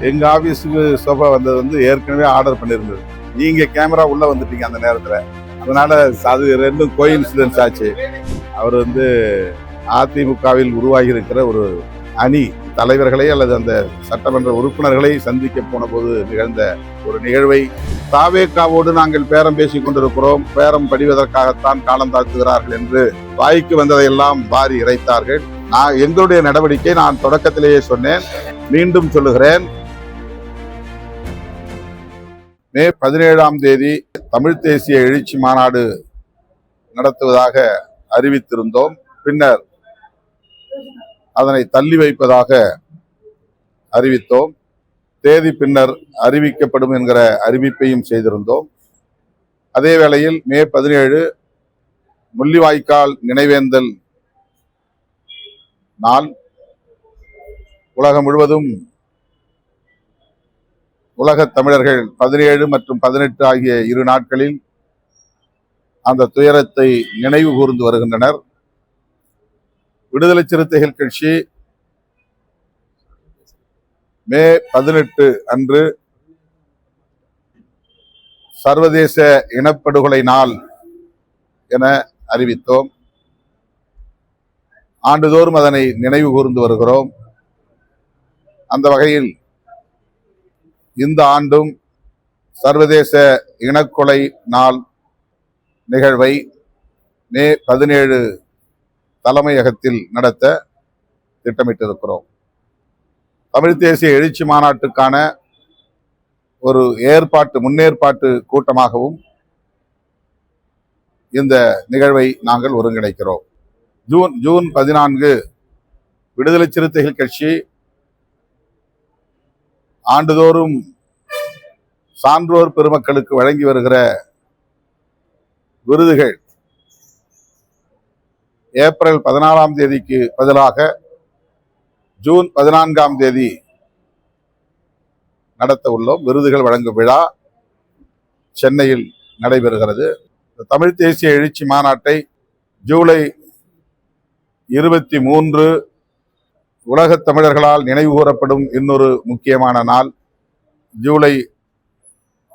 எங்க ஆபீஸுக்கு சோஃபா வந்தது வந்து ஏற்கனவே ஆர்டர் பண்ணியிருந்தது. நீங்க கேமரா உள்ள வந்துட்டீங்க அந்த நேரத்துல. அதனால அது ரெண்டும் கோயின்சிடன்ஸ் ஆச்சு. அவர் வந்து அதிமுகவில் உருவாகி இருக்கிற ஒரு அணி தலைவர்களை அல்லது அந்த சட்டமன்ற உறுப்பினர்களை சந்திக்க போன போது நிகழ்ந்த ஒரு நிகழ்வை தாவேக்காவோடு நாங்கள் பேரம் பேசிக் கொண்டிருக்கிறோம், பேரம் படிவதற்காகத்தான் காலம் தாழ்த்துகிறார்கள் என்று வாய்க்கு வந்ததையெல்லாம் வாரி இறைத்தார்கள். எங்களுடைய நடவடிக்கை நான் தொடக்கத்திலேயே சொன்னேன், மீண்டும் சொல்லுகிறேன். மே 17ஆம் தேதி தமிழ் தேசிய எழுச்சி மாநாடு நடத்துவதாக அறிவித்திருந்தோம். பின்னர் அதனை தள்ளி வைப்பதாக அறிவித்தோம். தேதி பின்னர் அறிவிக்கப்படும் என்கிற அறிவிப்பையும் செய்திருந்தோம். அதே வேளையில் மே 17 முள்ளிவாய்க்கால் நினைவேந்தல் நாள். உலகம் முழுவதும் உலகத் தமிழர்கள் 17 மற்றும் 18 ஆகிய 2 நாட்களில் அந்த துயரத்தை நினைவு கூர்ந்து வருகின்றனர். விடுதலை சிறுத்தைகள் கட்சி மே 18 அன்று சர்வதேச இனப்படுகொலை நாள் என அறிவித்தோம். ஆண்டுதோறும் அதனை நினைவு கூர்ந்து வருகிறோம். அந்த வகையில் இந்த ஆண்டும் சர்வதேச இனக்கொலை நாள் நிகழ்வை மே 17 தலைமையகத்தில் நடத்த திட்டமிட்டிருக்கிறோம். தமிழ் தேசிய எழுச்சி மாநாட்டுக்கான ஒரு முன்னேற்பாட்டு கூட்டமாகவும் இந்த நிகழ்வை நாங்கள் ஒருங்கிணைக்கிறோம். ஜூன் 14 விடுதலை சிறுத்தைகள் கட்சி ஆண்டுதோறும் சான்றோர் பெருமக்களுக்கு வழங்கி வருகிற விருதுகள் ஏப்ரல் 14ஆம் தேதிக்கு பதிலாக ஜூன் 14ஆம் தேதி நடத்த உள்ளோம். விருதுகள் வழங்கும் விழா சென்னையில் நடைபெறுகிறது. தமிழ் தேசிய எழுச்சி மாநாட்டை ஜூலை 23 உலகத் தமிழர்களால் நினைவு கூறப்படும் இன்னொரு முக்கியமான நாள். ஜூலை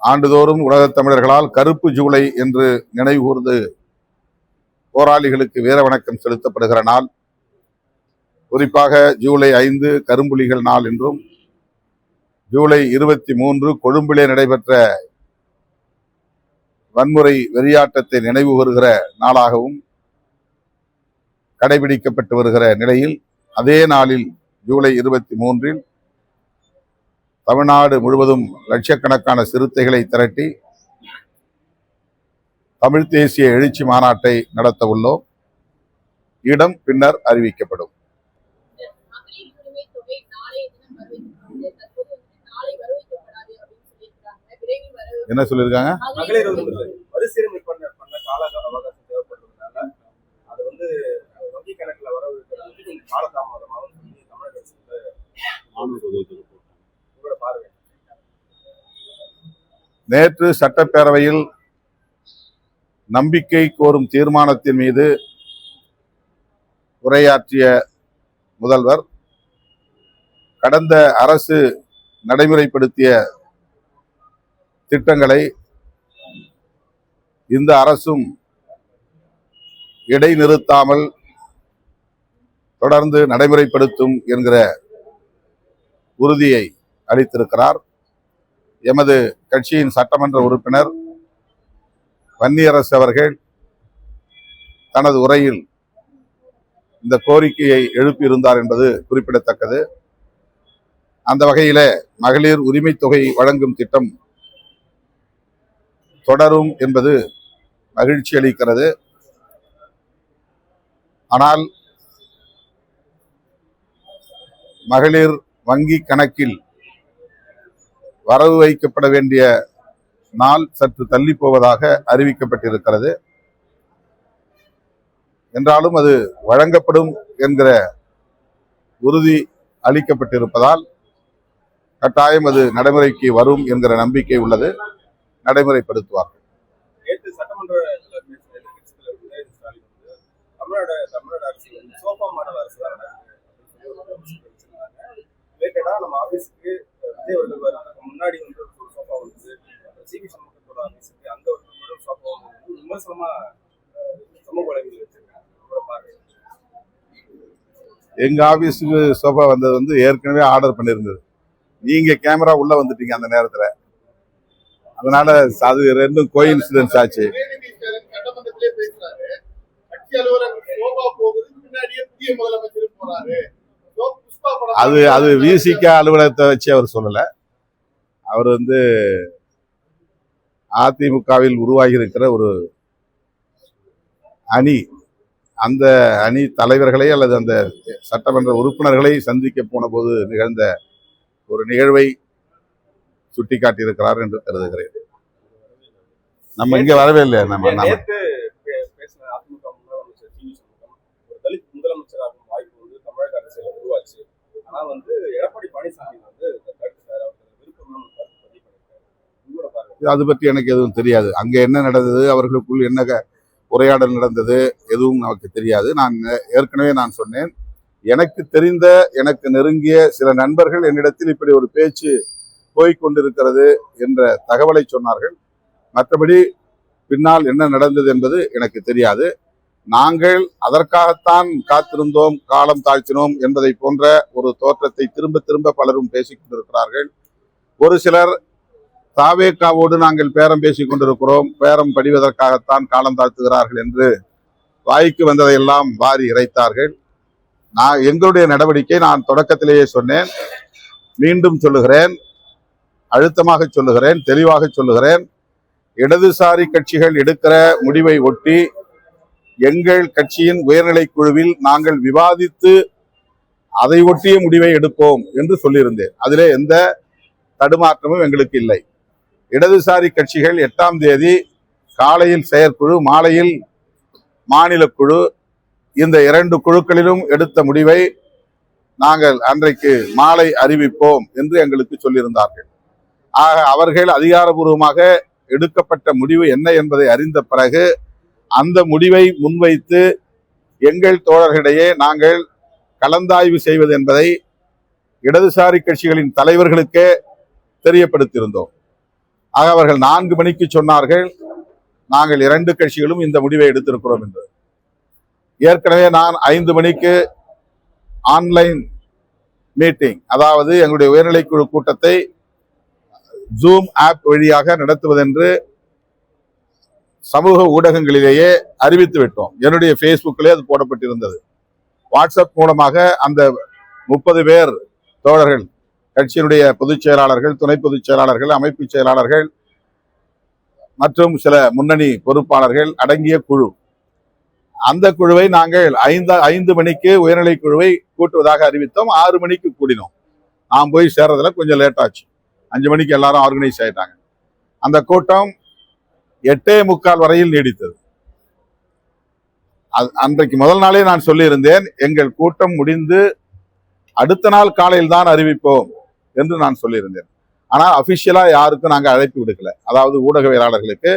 ஆண்டுதோறும் உலகத் தமிழர்களால் கருப்பு ஜூலை என்று நினைவு கூர்ந்து போராளிகளுக்கு வீர வணக்கம் செலுத்தப்படுகிற நாள். குறிப்பாக ஜூலை 5 கரும்புலிகள் நாள் என்றும், ஜூலை 23 கொழும்பிலே நடைபெற்ற வன்முறை வெறியாட்டத்தை நினைவு கூறுகிற நாளாகவும் கடைபிடிக்கப்பட்டு வருகிற நிலையில், அதே நாளில் ஜூலை 23 தமிழ்நாடு முழுவதும் லட்சக்கணக்கான சிறுத்தைகளை திரட்டி தமிழ் தேசிய எழுச்சி மாநாட்டை நடத்த உள்ளோம். இடம் பின்னர் அறிவிக்கப்படும். என்ன சொல்லியிருக்காங்க? நேற்று சட்டப்பேரவையில் நம்பிக்கை கோரும் தீர்மானத்தின் மீது உரையாற்றிய முதல்வர், கடந்த அரசு நடைமுறைப்படுத்திய திட்டங்களை இந்த அரசும் இடைநிறுத்தாமல் தொடர்ந்து நடைமுறைப்படுத்தும் என்கிற உறுதியை அளித்திருக்கிறார். எமது கட்சியின் சட்டமன்ற உறுப்பினர் வன்னியரசு அவர்கள் தனது உரையில் இந்த கோரிக்கையை எழுப்பியிருந்தார் என்பது குறிப்பிடத்தக்கது. அந்த வகையில மகளிர் உரிமை தொகை வழங்கும் திட்டம் தொடரும் என்பது மகிழ்ச்சி அளிக்கிறது. ஆனால் மகளிர் வங்கி கணக்கில் வரவு வைக்கப்பட வேண்டிய நாள் சற்று தள்ளி போவதாக அறிவிக்கப்பட்டிருக்கிறது. என்றாலும் அது வழங்கப்படும் என்கிற உறுதி அளிக்கப்பட்டிருப்பதால் கட்டாயம் அது நடைமுறைக்கு வரும் என்கிற நம்பிக்கை உள்ளது. நடைமுறைப்படுத்துவார்கள். ரிலேட்டடா நம்ம ஆபீஸ்க்கு விஜய் அவர்கள் வரதுக்கு முன்னாடி வந்து ஒரு சோஃபா வந்து சிவி சண்முகத்தோட ஆபீஸுக்கு அங்க ஒரு சோஃபா வந்து விமர்சனமா சமூக வலைதளங்கள் வச்சிருக்காங்க. உங்களோட பார்வை. எங்க ஆபீஸுக்கு சோஃபா வந்தது வந்து ஏற்கனவே ஆர்டர் பண்ணியிருந்தது. நீங்க கேமரா உள்ள வந்துட்டீங்க அந்த நேரத்துல. அதனால அது ரெண்டும் கோயின்சிடன்ஸ் ஆச்சு. சட்டமன்றத்திலே பேசுறாரு, கட்சி அலுவலகம் சோபா போகுது, பின்னாடியே புதிய முதலமைச்சர் போறாரு. அது விசிக அலுவலகத்தை வச்சு அவர் சொல்லல. அவர் வந்து அதிமுகவில் உருவாகி இருக்கிற ஒரு அணி, அந்த அணி தலைவர்களை அல்லது அந்த சட்டமன்ற உறுப்பினர்களை சந்திக்க போன போது நிகழ்ந்த ஒரு நிகழ்வை சுட்டிக்காட்டியிருக்கிறார் என்று கருதுகிறேன். நம்ம இங்க வரவே இல்லை. நம்ம நேத்து பேசின அதிமுக முதலமைச்சர் சிவி சண்முகம் ஒரு தலித் முதலமைச்சராகும் வாய்ப்பு வந்து தமிழக அரசியல உருவாச்சு. ஆனா வந்து எடப்பாடி பழனிசாமி வந்து கருத்து விருப்பம் கருத்து பதிவு பண்ணிருக்காரு. உங்களோட பார்வை. அது பற்றி எனக்கு எதுவும் தெரியாது. அங்க என்ன நடந்தது, அவர்களுக்குள் என்ன உரையாடல் நடந்தது, எதுவும் நமக்கு தெரியாது. நான் ஏற்கனவே சொன்னேன், எனக்கு தெரிந்த எனக்கு நெருங்கிய சில நண்பர்கள் என்னிடத்தில் இப்படி ஒரு பேச்சு போய்கொண்டிருக்கிறது என்ற தகவலை சொன்னார்கள். மற்றபடி பின்னால் என்ன நடந்தது என்பது எனக்கு தெரியாது. நாங்கள் அதற்காகத்தான் காத்திருந்தோம், காலம் தாழ்த்தினோம் என்பதை போன்ற ஒரு தோற்றத்தை திரும்ப திரும்ப பலரும் பேசிக் கொண்டிருக்கிறார்கள். ஒரு சிலர் தாவேக்காவோடு நாங்கள் பேரம் பேசிக் கொண்டிருக்கிறோம், பேரம் படிவதற்காகத்தான் காலம் தாழ்த்துகிறார்கள் என்று வாய்க்கு வந்ததையெல்லாம் வாரி இறைத்தார்கள். எங்களுடைய நடவடிக்கை நான் தொடக்கத்திலேயே சொன்னேன், மீண்டும் சொல்லுகிறேன், அழுத்தமாக சொல்லுகிறேன், தெளிவாக சொல்லுகிறேன். இடதுசாரி கட்சிகள் எடுக்கிற முடிவை ஒட்டி எங்கள் கட்சியின் உயர்நிலை குழுவில் நாங்கள் விவாதித்து அதை ஒட்டிய முடிவை எடுப்போம் என்று சொல்லியிருந்தேன். அதிலே எந்த தடுமாற்றமும் எங்களுக்கு இல்லை. இடதுசாரி கட்சிகள் 8ஆம் தேதி காலையில் செயற்குழு, மாலையில் மாநில குழு, இந்த 2 குழுக்களிலும் எடுத்த முடிவை நாங்கள் அன்றைக்கு மாலை அறிவிப்போம் என்று எங்களுக்கு சொல்லியிருந்தார்கள். ஆக அவர்கள் அதிகாரபூர்வமாக எடுக்கப்பட்ட முடிவு என்ன என்பதை அறிந்த பிறகு அந்த முடிவை முன்வைத்து எங்கள் தோழர்களிடையே நாங்கள் கலந்தாய்வு செய்வது என்பதை இடதுசாரி கட்சிகளின் தலைவர்களுக்கே தெரியப்படுத்தியிருந்தோம். ஆக அவர்கள் 4 மணிக்கு சொன்னார்கள், நாங்கள் 2 கட்சிகளும் இந்த முடிவை எடுத்திருக்கிறோம் என்று. ஏற்கனவே நான் 5 மணிக்கு ஆன்லைன் மீட்டிங், அதாவது எங்களுடைய உயர்நிலைக்குழு கூட்டத்தை ஜூம் ஆப் வழியாக நடத்துவதென்று சமூக ஊடகங்களிலேயே அறிவித்து விட்டோம். என்னுடைய பேஸ்புக்கிலே அது போடப்பட்டிருந்தது. வாட்ஸ்அப் மூலமாக அந்த 30 பேர் தோழர்கள், கட்சியினுடைய பொதுச் செயலாளர்கள், துணை பொதுச் செயலாளர்கள், அமைப்பு செயலாளர்கள் மற்றும் சில முன்னணி பொறுப்பாளர்கள் அடங்கிய குழு, அந்த குழுவை நாங்கள் 5 மணிக்கு உயர்நிலை குழுவை கூட்டுவதாக அறிவித்தோம். 6 மணிக்கு கூடினோம். நான் போய் சேர்றதுல கொஞ்சம் லேட் ஆச்சு. 5 மணிக்கு எல்லாரும் ஆர்கனைஸ் ஆயிட்டாங்க. அந்த கூட்டம் 8:45 வரையில் நீடித்தது. அன்றைக்கு முதல் நாளே நான் சொல்லியிருந்தேன், எங்கள் கூட்டம் முடிந்து அடுத்த நாள் காலையில் தான் அறிவிப்போம் என்று நான் சொல்லியிருந்தேன். ஆனால் அபிஷியலா யாருக்கும் நாங்கள் அழைப்பு விடுக்கல. அதாவது ஊடகவியலாளர்களுக்கு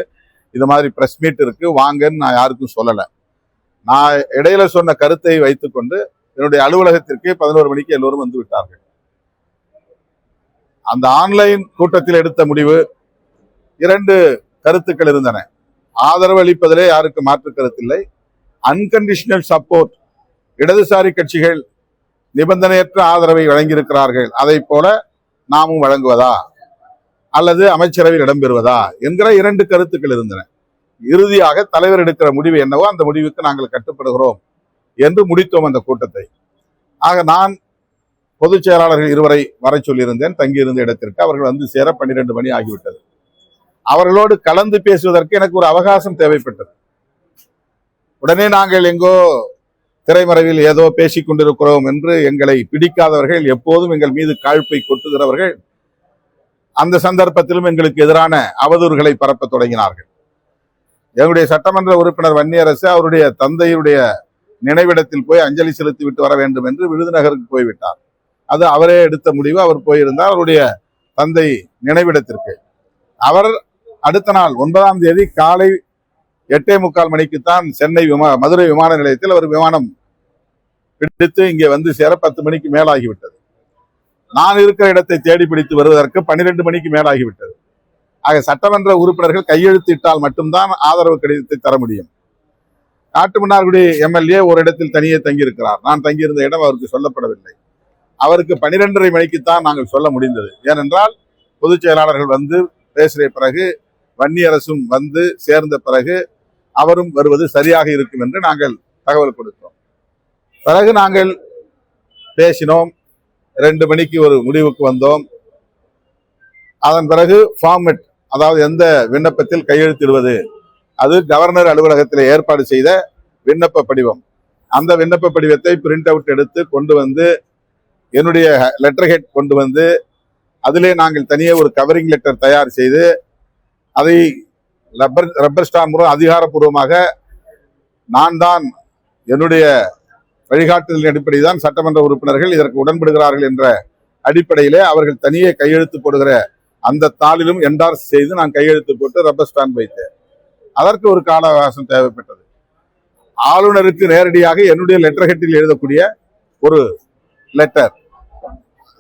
இது மாதிரி பிரஸ் மீட் இருக்கு வாங்கன்னு நான் யாருக்கும் சொல்லலை. நான் இடையில சொன்ன கருத்தை வைத்துக்கொண்டு என்னுடைய அலுவலகத்திற்கு 11 மணிக்கு எல்லோரும் வந்து விட்டார்கள். அந்த ஆன்லைன் கூட்டத்தில் எடுத்த முடிவு 2 கருத்துக்கள் இருந்தன. ஆதரவு அளிப்பதிலே யாருக்கு மாற்று கருத்தில்லை. அன்கண்டிஷனல் சப்போர்ட், இடதுசாரி கட்சிகள் நிபந்தனையற்ற ஆதரவை வழங்கியிருக்கிறார்கள், அதை போல நாமும் வழங்குவதா அல்லது அமைச்சரவையில் இடம்பெறுவதா என்கிற 2 கருத்துக்கள் இருந்தன. இறுதியாக தலைவர் எடுக்கிற முடிவு என்னவோ அந்த முடிவுக்கு நாங்கள் கட்டுப்படுகிறோம் என்று முடித்தோம் அந்த கூட்டத்தை. ஆக நான் பொதுச் செயலாளர்கள் 2 வரை சொல்லியிருந்தேன் தங்கியிருந்த இடத்திற்கு. அவர்கள் வந்து சேர 12 மணி ஆகிவிட்டது. அவர்களோடு கலந்து பேசுவதற்கு எனக்கு ஒரு அவகாசம் தேவைப்பட்டது. உடனே நாங்கள் எங்கோ திரைமறைவில் ஏதோ பேசிக் கொண்டிருக்கிறோம் என்று எங்களை பிடிக்காதவர்கள், எப்போதும் எங்கள் மீது காழ்ப்பை கொட்டுகிறவர்கள், அந்த சந்தர்ப்பத்திலும் எங்களுக்கு எதிரான அவதூறுகளை பரப்ப தொடங்கினார்கள். எங்களுடைய சட்டமன்ற உறுப்பினர் வன்னியரசு அவருடைய தந்தையுடைய நினைவிடத்தில் போய் அஞ்சலி செலுத்தி விட்டு வர வேண்டும் என்று விருதுநகருக்கு போய்விட்டார். அது அவரே எடுத்த முடிவு. அவர் போயிருந்தார் அவருடைய தந்தை நினைவிடத்திற்கு. அவர் அடுத்த நாள் 9ஆம் தேதி காலை 8:45 மணிக்குத்தான் சென்னை மதுரை விமான நிலையத்தில் அவர் விமானம் பிடித்து இங்கே வந்து சேர 10 மணிக்கு மேலாகிவிட்டது. நான் இருக்கிற இடத்தை தேடி பிடித்து வருவதற்கு 12 மணிக்கு மேலாகிவிட்டது. ஆக சட்டமன்ற உறுப்பினர்கள் கையெழுத்திட்டால் மட்டும்தான் ஆதரவு கடிதத்தை தர முடியும். காட்டுமன்னார்குடி எம்எல்ஏ ஒரு இடத்தில் தனியே தங்கியிருக்கிறார். நான் தங்கியிருந்த இடம் அவருக்கு சொல்லப்படவில்லை. அவருக்கு 12:30 மணிக்குத்தான் நாங்கள் சொல்ல முடிந்தது. ஏனென்றால் பொதுச் செயலாளர்கள் வந்து பேசிய பிறகு, வன்னியரசும் வந்து சேர்ந்த பிறகு அவரும் வருவது சரியாக இருக்கும் என்று நாங்கள் தகவல் கொடுத்தோம். பிறகு நாங்கள் பேசினோம். 2 மணிக்கு ஒரு முடிவுக்கு வந்தோம். அதன் பிறகு ஃபார்மெட், அதாவது எந்த விண்ணப்பத்தில் கையெழுத்திடுவது, அது கவர்னர் அலுவலகத்தில் ஏற்பாடு செய்த விண்ணப்ப படிவம். அந்த விண்ணப்ப படிவத்தை பிரிண்ட் அவுட் எடுத்து கொண்டு வந்து என்னுடைய லெட்டர் ஹெட் கொண்டு வந்து அதிலே நாங்கள் தனியே ஒரு கவரிங் லெட்டர் தயார் செய்து அதை ரப்பர் ஸ்டாம்ப் மூலம் அதிகாரப்பூர்வமாக நான் தான் என்னுடைய வழிகாட்டுதலின் அடிப்படையில் தான் சட்டமன்ற உறுப்பினர்கள் இதற்கு உடன்படுகிறார்கள் என்ற அடிப்படையிலே அவர்கள் தனியே கையெழுத்து போடுகிற அந்த தாளிலும் என்டார்ஸ் செய்து நான் கையெழுத்து போட்டு ரப்பர் ஸ்டாம்ப் வைத்தேன். அதற்கு ஒரு கால அவகாசம் தேவைப்பட்டது. ஆளுநருக்கு நேரடியாக என்னுடைய லெட்டர் ஹெட்டில் எழுதக்கூடிய ஒரு லெட்டர்,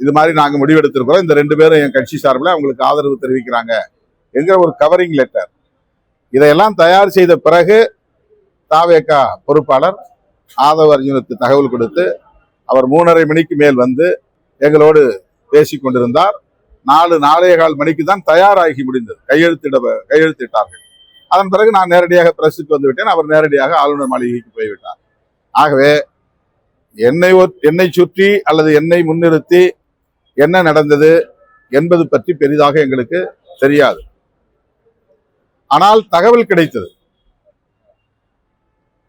இது மாதிரி நாங்க முடிவெடுத்திருக்கிறோம், இந்த 2 பேரும் என் கட்சி சார்பில் அவங்களுக்கு ஆதரவு தெரிவிக்கிறாங்க என்கிற ஒரு கவரிங் லெட்டர். இதையெல்லாம் தயார் செய்த பிறகு தாவேகா பொறுப்பாளர் ஆதவ அர்ஜுனுக்கு தகவல் கொடுத்து அவர் 3:30 மணிக்கு மேல் வந்து எங்களோடு பேசிக் கொண்டிருந்தார். 4-4:15 மணிக்கு தான் தயாராகி முடிந்தது. கையெழுத்திட்டார்கள். அதன் பிறகு நான் நேரடியாக பிரஸுக்கு வந்து விட்டேன். அவர் நேரடியாக ஆளுநர் மாளிகைக்கு போய்விட்டார். ஆகவே என்னை சுற்றி அல்லது என்னை முன்னிறுத்தி என்ன நடந்தது என்பது பற்றி பெரிதாக எங்களுக்கு தெரியாது. ஆனால் தகவல் கிடைத்தது.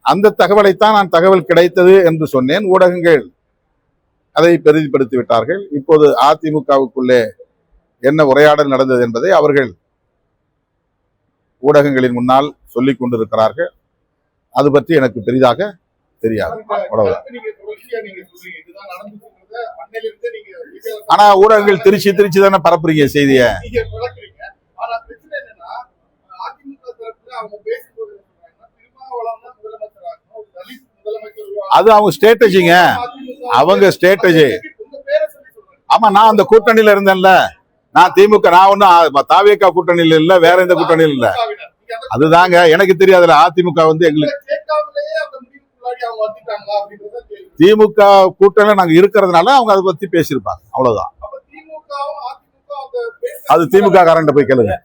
அந்த தகவலைத்தான் நான் தகவல் கிடைத்தது என்று சொன்னேன். ஊடகங்கள் அதை பெரிதுபடுத்தி விட்டார்கள். இப்போது அதிமுகவுக்குள்ளே என்ன உரையாடல் நடந்தது என்பதை அவர்கள் ஊடகங்களின் முன்னால் சொல்லிக் கொண்டிருக்கிறார்கள். அது பற்றி எனக்கு பெரிதாக தெரியாது. அவ்வளவுதான். ஆனா ஊடகங்கள் திருச்சி தானே பரப்புறீங்க செய்திய. அது அவங்க ஸ்ட்ராட்டஜிங்க, அவங்க ஸ்ட்ராட்டஜி. ஆமா, நான் அந்த கூட்டணியில இருந்தேன்ல. நான் திமுக, நான் ஒன்னும் தாவேகா கூட்டணியில இல்ல, வேற எந்த கூட்டணியில இல்ல. அதுதாங்க எனக்கு தெரியாதுல. அதிமுக வந்து எங்களுக்கு திமுக கூட்டணியில நாங்க இருக்கிறதுனால அவங்க அதை பத்தி பேசியிருப்பாங்க. அவ்வளவுதான். அது திமுக காரண்ட போய் கேளுங்க.